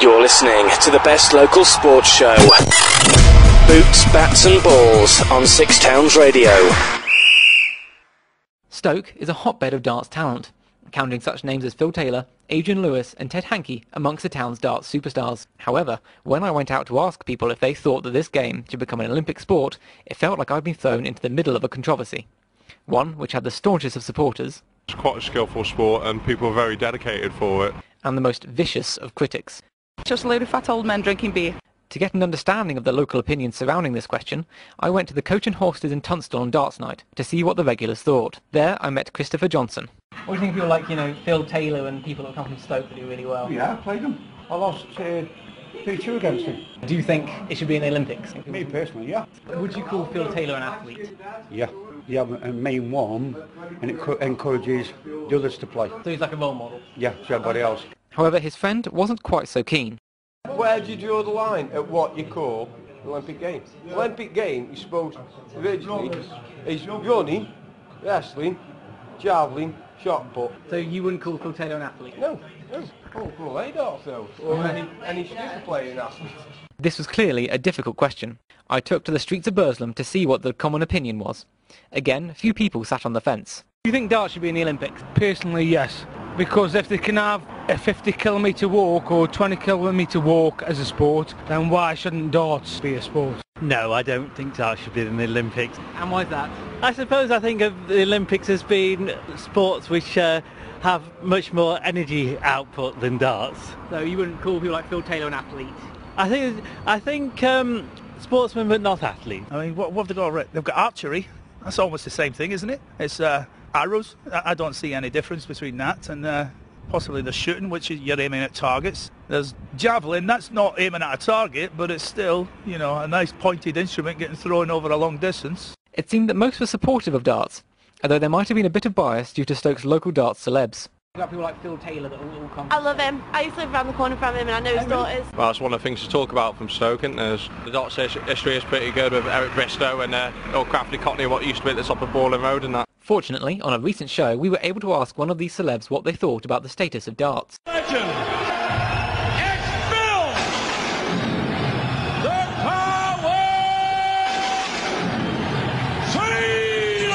You're listening to the best local sports show. Boots, Bats and Balls on Six Towns Radio. Stoke is a hotbed of darts talent, counting such names as Phil Taylor, Adrian Lewis and Ted Hankey amongst the town's darts superstars. However, when I went out to ask people if they thought that this game should become an Olympic sport, it felt like I'd been thrown into the middle of a controversy. One which had the staunchest of supporters. It's quite a skillful sport and people are very dedicated for it. And the most vicious of critics. Just a load of fat old men drinking beer. To get an understanding of the local opinions surrounding this question, I went to the Coach and Horses in Tunstall on darts night to see what the regulars thought. There I met Christopher Johnson. What do you think of people like, Phil Taylor and people that come from Stoke that do really well? Yeah, I played them. I lost 3-2 against him. Do you think it should be in the Olympics? Me personally, yeah. Would you call Phil Taylor an athlete? Yeah, you have a main one and it encourages the others to play. So he's like a role model? Yeah, to everybody else. However, his friend wasn't quite so keen. Where do you draw the line at what you call the Olympic Games? The Olympic game is supposed originally is running, wrestling, javelin, shot put. So you wouldn't call Phil Taylor an athlete? No. Oh, come on, though. Or any snooker player an athlete. This was clearly a difficult question. I took to the streets of Burslem to see what the common opinion was. Again, few people sat on the fence. Do you think darts should be in the Olympics? Personally, yes. Because if they can have a 50-kilometre walk or 20-kilometre walk as a sport, then why shouldn't darts be a sport? No, I don't think darts should be in the Olympics. And why is that? I think of the Olympics as being sports which have much more energy output than darts. So you wouldn't call people like Phil Taylor an athlete? I think sportsmen but not athletes. I mean, what have they got? They've got archery. That's almost the same thing, isn't it? It's arrows. I don't see any difference between that and possibly the shooting, which is you're aiming at targets. There's javelin. That's not aiming at a target, but it's still, a nice pointed instrument getting thrown over a long distance. It seemed that most were supportive of darts, although there might have been a bit of bias due to Stoke's local darts celebs. You've got people like Phil Taylor that all come... I love him. I used to live around the corner from him and I know his daughters. Well, that's one of the things to talk about from Stoke, isn't there? The darts history is pretty good with Eric Bristow and old Crafty Cockney, what used to be at the top of Borland Road and that. Fortunately, on a recent show, we were able to ask one of these celebs what they thought about the status of darts. Legend! It's Phil! The Power Sailor!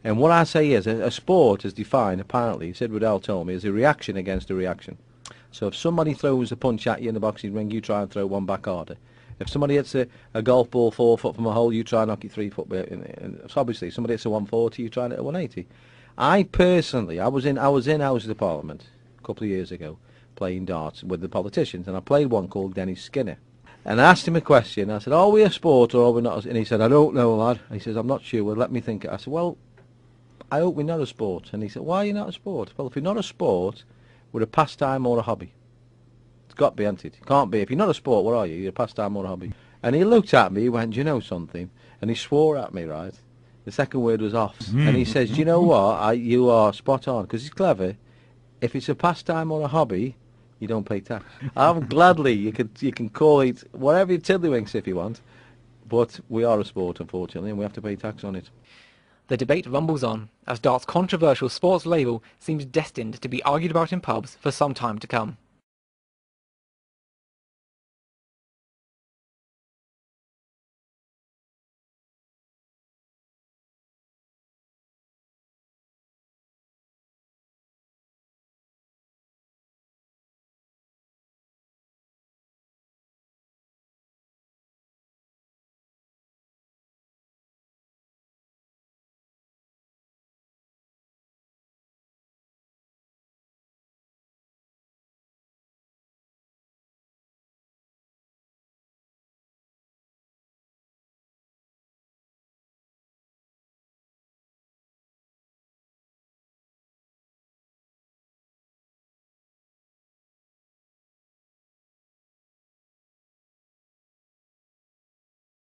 And what I say is, a sport is defined, apparently, Sid Riddell told me, as a reaction against a reaction. So if somebody throws a punch at you in the boxing ring, you try and throw one back harder. If somebody hits a golf ball 4 foot from a hole, you try and knock it 3 foot. So obviously, if somebody hits a 140, you try and hit a 180. I personally, I was in Houses of Parliament a couple of years ago, playing darts with the politicians, and I played one called Dennis Skinner. And I asked him a question. I said, "Are we a sport or are we not?" And he said, "I don't know, lad." He says, "I'm not sure. Well, let me think." I said, "Well, I hope we're not a sport." And he said, "Why are you not a sport?" "Well, if you're not a sport, we're a pastime or a hobby. It's got to be, hasn't it? It can't be. If you're not a sport, what are you? You're a pastime or a hobby." And he looked at me, he went, "Do you know something?" And he swore at me, right? The second word was off. And he says, "Do you know what? You are spot on." Because he's clever. If it's a pastime or a hobby, you don't pay tax. I'm gladly, you can call it whatever tiddlywinks if you want. But we are a sport, unfortunately, and we have to pay tax on it. The debate rumbles on, as darts' controversial sports label seems destined to be argued about in pubs for some time to come.